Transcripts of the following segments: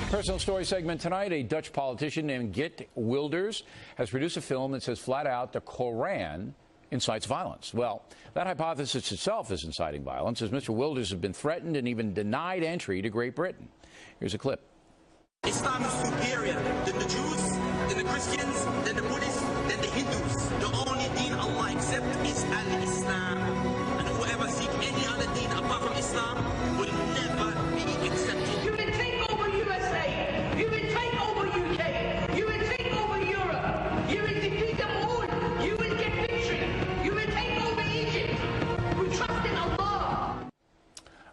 Personal story segment tonight. A Dutch politician named Geert Wilders has produced a film that says flat out the Koran incites violence. Well, that hypothesis itself is inciting violence, as Mr. Wilders has been threatened and even denied entry to Great Britain. Here's a clip. Islam is superior than the Jews, than the Christians, than the Buddhists, than the Hindus. The only deen Allah accepts is Al-Islam. And whoever seeks any other deen apart from Islam will never be accepted. You will take over USA. You will take over UK. You will take over Europe. You will defeat them all. You will get victory. You will take over Egypt. We trust in Allah.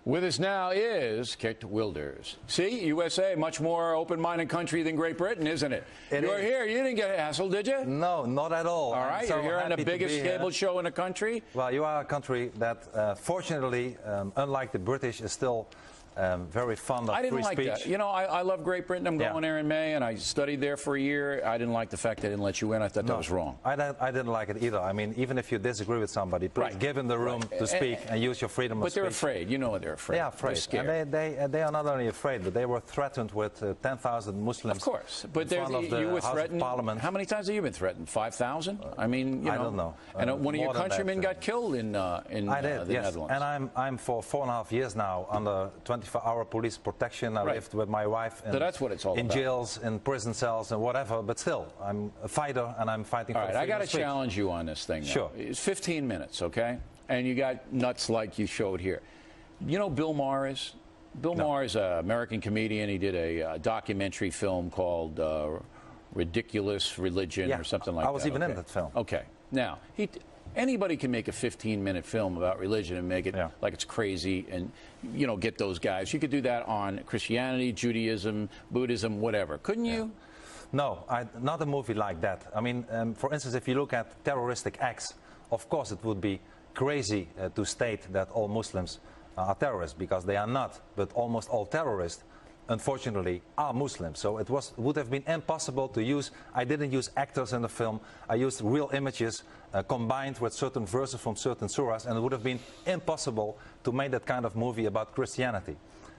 With us now is Geert Wilders. See, USA, much more open-minded country than Great Britain, isn't it? You're here. You didn't get hassled, did you? No, not at all. All right, so you're here on the biggest cable show in the country. Well, you are a country that, fortunately, unlike the British, is still very fond of free speech. I didn't like that. You know, I love Great Britain. I'm going there in May, and I studied there for a year. I didn't like the fact they didn't let you in. I thought that was wrong. I didn't like it either. I mean, even if you disagree with somebody, please give them the room to speak and use your freedom of speech. But they're afraid. You know they're afraid. They are afraid. They're scared. And they are not only afraid, but they were threatened with 10,000 Muslims. Of course. But you were threatened. How many times have you been threatened? 5,000? I mean, you know. I don't know. And one of your countrymen got killed in the Netherlands. And I'm for 4.5 years now under 24-hour police protection. I lived with my wife so that's what it's all in about. Jails, in prison cells, and whatever. But still, I'm a fighter, and I'm fighting for freedom of speech. I got to challenge you on this thing. Sure. It's 15 minutes, okay? And you got nuts like you showed here. You know Bill Maher is? Bill Maher is an American comedian. He did a documentary film called Ridiculous Religion or something like that. I was even in that film. Okay. Now, anybody can make a 15-minute film about religion and make it like it's crazy and, you know, get those guys. You could do that on Christianity, Judaism, Buddhism, whatever. Couldn't you? No, not a movie like that. I mean, for instance, if you look at terroristic acts, of course it would be crazy to state that all Muslims are terrorists, because they are not. But almost all terrorists, unfortunately, are Muslims. So it would have been impossible to use. I didn't use actors in the film. I used real images combined with certain verses from certain surahs, and it would have been impossible to make that kind of movie about Christianity.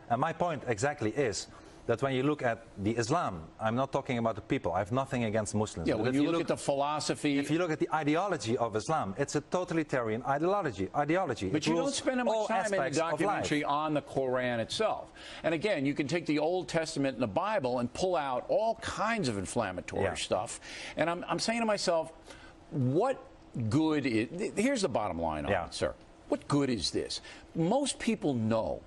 And my point exactly is that when you look at the Islam, I'm not talking about the people. I have nothing against Muslims. Yeah, when you look at the philosophy... If you look at the ideology of Islam, it's a totalitarian ideology. But you don't spend much time in the documentary on the Koran itself. And again, you can take the Old Testament and the Bible and pull out all kinds of inflammatory stuff. And I'm saying to myself, what good is... Here's the bottom line on it, sir. What good is this? Most people know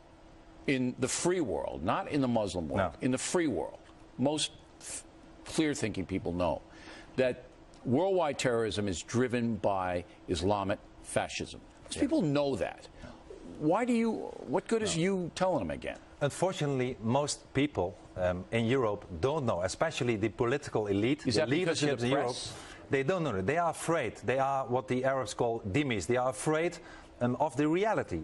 in the free world, not in the Muslim world, in the free world, most clear-thinking people know that worldwide terrorism is driven by Islamic fascism. People know that. What good is you telling them again? Unfortunately, most people in Europe don't know, especially the political elite, the leadership in Europe. They don't know it. They are afraid. They are what the Arabs call dhimmis. They are afraid of the reality.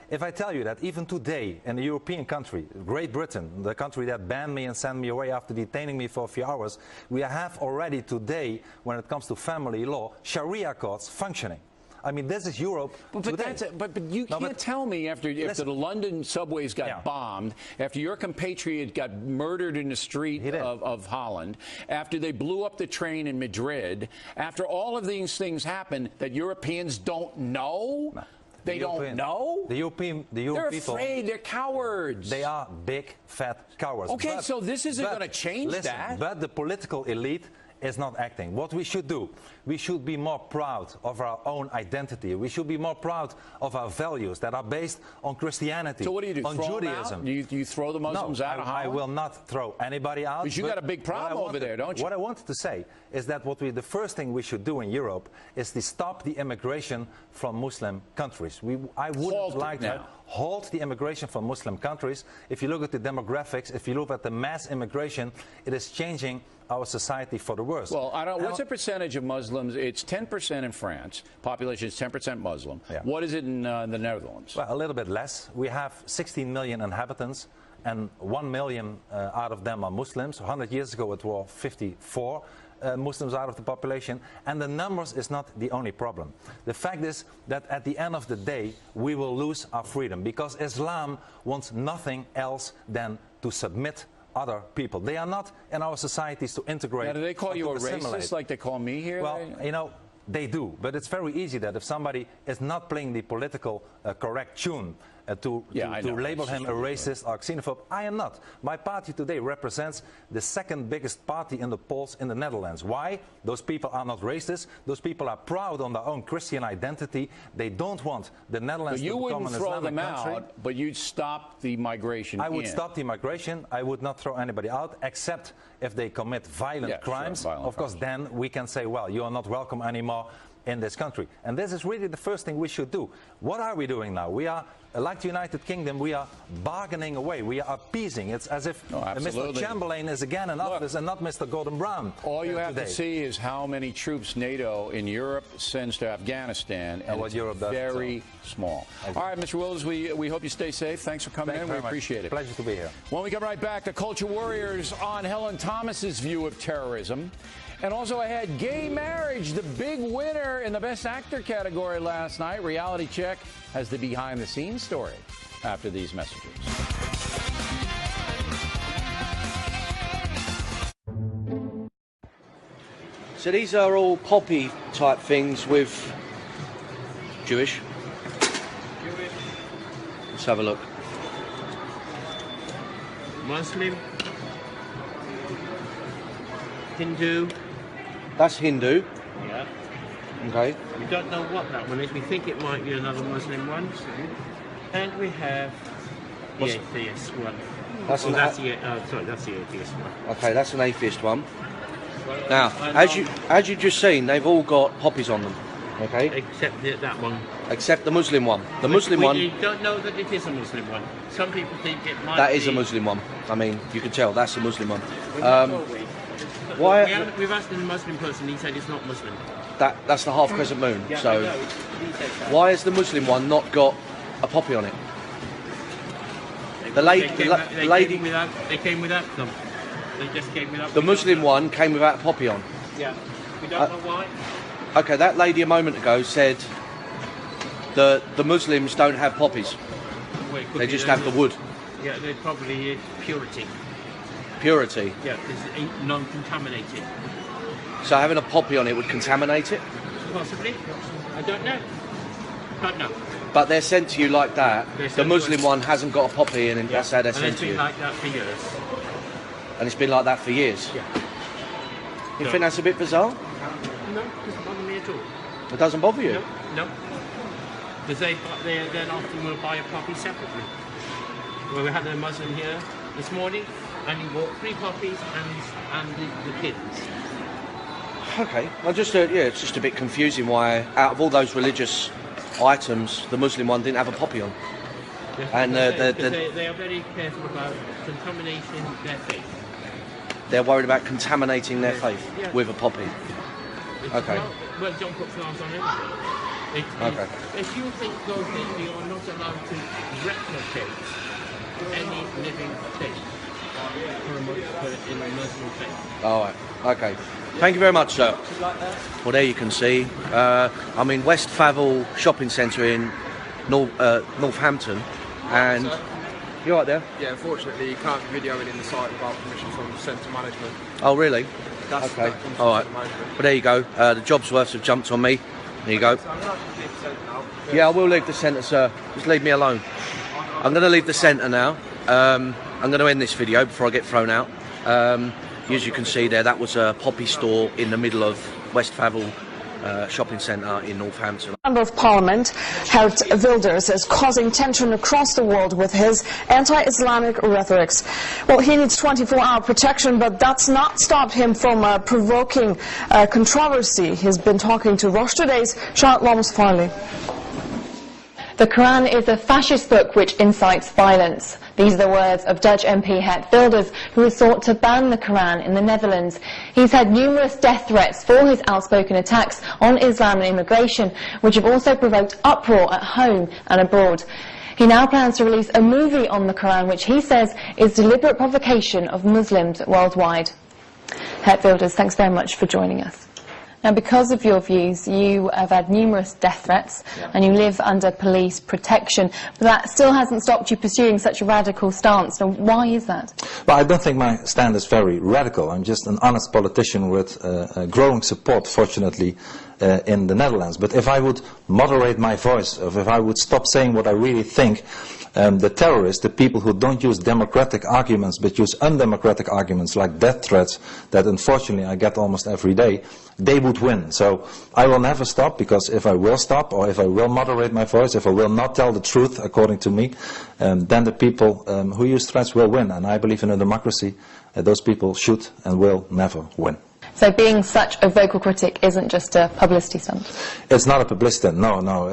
If I tell you that even today in a European country, Great Britain, the country that banned me and sent me away after detaining me for a few hours, we have already today, when it comes to family law, Sharia courts functioning. I mean, this is Europe today. But you can't tell me after the London subways got bombed, after your compatriot got murdered in the street of Holland, after they blew up the train in Madrid, after all of these things happened, that Europeans don't know? No. They don't know? The European they're people... They're afraid. They're cowards. They are big, fat cowards. Okay, so this isn't going to change that. But the political elite is not acting. What we should do, we should be more proud of our own identity. We should be more proud of our values that are based on Christianity, so what do you do? on Judaism. Do you throw the Muslims out of Holland? I will not throw anybody out. Because you got a big problem over there, don't you? What I wanted to say is that the first thing we should do in Europe is to stop the immigration from Muslim countries. I wouldn't like to halt the immigration from Muslim countries. If you look at the demographics, if you look at the mass immigration, it is changing our society for the worse. Well, what's the percentage of Muslims? It's 10% in France. Population is 10% Muslim. What is it in the Netherlands? Well, a little bit less. We have 16 million inhabitants, and 1 million out of them are Muslims. 100 years ago, it was 54 Muslims out of the population, and the numbers is not the only problem. The fact is that at the end of the day, we will lose our freedom, because Islam wants nothing else than to submit other people. They are not in our societies to integrate. Now, do they call you a racist like they call me here? Well, you know, they do, but it's very easy that if somebody is not playing the political correct tune to label him a racist or xenophobe, I am not. My party today represents the second biggest party in the polls in the Netherlands. Why? Those people are not racist. Those people are proud on their own Christian identity. They don't want the Netherlands to become an Islamic country. Out, but you'd stop the migration. I would stop the migration. I would not throw anybody out, except if they commit violent crimes. Of course, then we can say, well, you are not welcome anymore in this country. And this is really the first thing we should do. What are we doing now? We are, like the United Kingdom, we are bargaining away. We are appeasing. It's as if Mr. Chamberlain is again in office and not Mr. Gordon Brown. All you have to see is how many troops NATO in Europe sends to Afghanistan, and what Europe does, very small. All right, Mr. Willis, we hope you stay safe. Thanks for coming in. We appreciate it. Pleasure to be here. When we come right back, the Culture Warriors on Helen Thomas's view of terrorism. And also ahead, gay marriage, the big winner in the Best Actor category last night. Reality Check has the behind-the-scenes story after these messages. So these are all poppy type things with Jewish. Let's have a look. Muslim. Hindu. That's Hindu. Yeah. Okay. We don't know what that one is. We think it might be another Muslim one. And we have the atheist one. That's the atheist one. Okay, that's an atheist one. Now, as you just seen, they've all got poppies on them. Okay. Except that one. Except the Muslim one. The Muslim one. We don't know that it is a Muslim one. Some people think it might be. That is a Muslim one. I mean, you can tell that's a Muslim one. We've asked a Muslim person, he said it's not Muslim. That's the half crescent moon. Yeah, so why has the Muslim one not got a poppy on it? They came without them. They just came without. The Muslim one came without a poppy on. Yeah, we don't know why. Okay, that lady a moment ago said the Muslims don't have poppies. Well, they just have the wood. Yeah, they're probably purity. Purity? Yeah, it's non-contaminated. So having a poppy on it would contaminate it? Possibly. I don't know. Don't know. But they're sent to you like that. The Muslim one hasn't got a poppy in, and that's how they're sent to you. And it's been like that for years. And it's been like that for years? Yeah. You think that's a bit bizarre? No, it doesn't bother me at all. It doesn't bother you? No. Because they then often will buy a poppy separately. Well, we had a Muslim here this morning, and he bought 3 poppies and the pins. Okay, well, it's just a bit confusing why, out of all those religious items, the Muslim one didn't have a poppy on. Yes, and they are very careful about contaminating their faith. They're worried about contaminating their faith with a poppy. Okay. Well, John put flowers on everything. If you think those things, you are not allowed to replicate any living thing in a Muslim faith. All right. Okay. Thank you very much, sir. Well, there you can see. I'm in West Favell Shopping Centre in Northampton, and you're right there. Yeah, unfortunately, you can't be videoing in the site without permission from centre management. Oh, really? Okay. All right. Well, there you go. The jobs worths have jumped on me. There you go. So I'm going to leave the centre now. Yeah, I will leave the centre, sir. Just leave me alone. I'm going to leave the centre now. I'm going to end this video before I get thrown out. As you can see there, that was a poppy store in the middle of West Favell shopping centre in Northampton. Member of Parliament, Geert Wilders, is causing tension across the world with his anti-Islamic rhetorics. Well, he needs 24-hour protection, but that's not stopped him from provoking controversy. He's been talking to Roche Today's Charlotte Loms-Farley. The Quran is a fascist book which incites violence. These are the words of Dutch MP Geert Wilders, who has sought to ban the Quran in the Netherlands. He's had numerous death threats for his outspoken attacks on Islam and immigration, which have also provoked uproar at home and abroad. He now plans to release a movie on the Quran, which he says is deliberate provocation of Muslims worldwide. Geert Wilders, thanks very much for joining us. Now, because of your views, you have had numerous death threats and you live under police protection, but that still hasn't stopped you pursuing such a radical stance. Now, why is that? Well, I don't think my stand is very radical. I'm just an honest politician with growing support, fortunately, in the Netherlands. But if I would moderate my voice, or if I would stop saying what I really think, the terrorists, the people who don't use democratic arguments but use undemocratic arguments like death threats that unfortunately I get almost every day, they would win. So I will never stop, because if I will stop, or if I will moderate my voice, if I will not tell the truth according to me, then the people who use threats will win. And I believe in a democracy, those people should and will never win. So being such a vocal critic isn't just a publicity stunt? It's not a publicity stunt, no.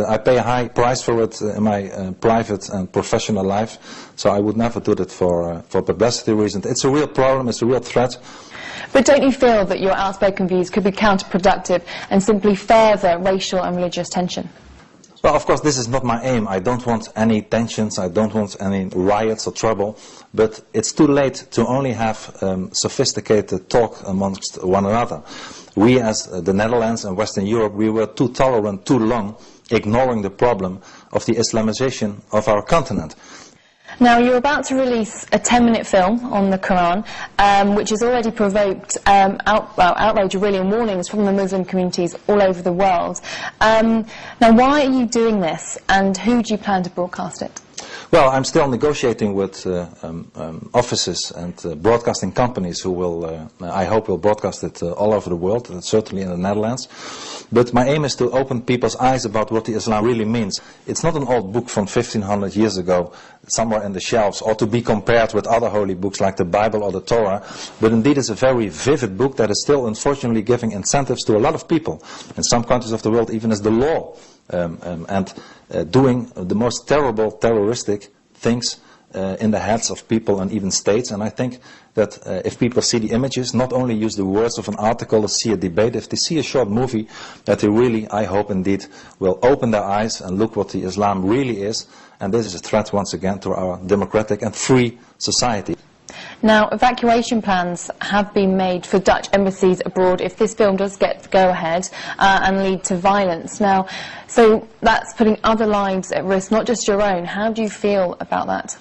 I pay a high price for it in my private and professional life, so I would never do that for publicity reasons. It's a real problem, it's a real threat. But don't you feel that your outspoken views could be counterproductive and simply further racial and religious tension? Well, of course, this is not my aim. I don't want any tensions, I don't want any riots or trouble, but it's too late to only have sophisticated talk amongst one another. We, as the Netherlands and Western Europe, we were too tolerant too long, ignoring the problem of the Islamization of our continent. Now, you're about to release a 10-minute film on the Quran, which has already provoked outrage really and warnings from the Muslim communities all over the world. Now, why are you doing this, and who do you plan to broadcast it? Well, I'm still negotiating with offices and broadcasting companies who will, I hope, will broadcast it all over the world, certainly in the Netherlands. But my aim is to open people's eyes about what the Islam really means. It's not an old book from 1500 years ago, somewhere in the shelves, or to be compared with other holy books like the Bible or the Torah, but indeed it's a very vivid book that is still unfortunately giving incentives to a lot of people, in some countries of the world even as the law, and doing the most terrible terroristic things in the heads of people and even states. And I think that if people see the images, not only use the words of an article or see a debate, if they see a short movie, that they really, I hope indeed, will open their eyes and look what the Islam really is. And this is a threat once again to our democratic and free society. Now, evacuation plans have been made for Dutch embassies abroad if this film does get the go-ahead and lead to violence. Now, so that's putting other lives at risk, not just your own. How do you feel about that?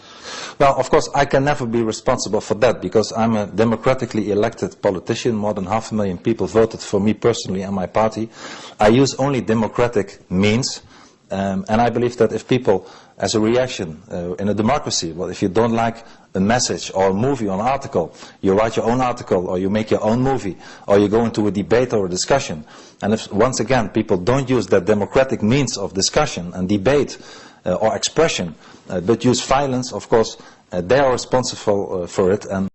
Well, of course, I can never be responsible for that, because I'm a democratically elected politician. More than 500,000 people voted for me personally and my party. I use only democratic means, and I believe that if people, as a reaction in a democracy, well, if you don't like a message or a movie or an article, you write your own article or you make your own movie or you go into a debate or a discussion. And if, once again, people don't use that democratic means of discussion and debate or expression, but use violence, of course, they are responsible for it. And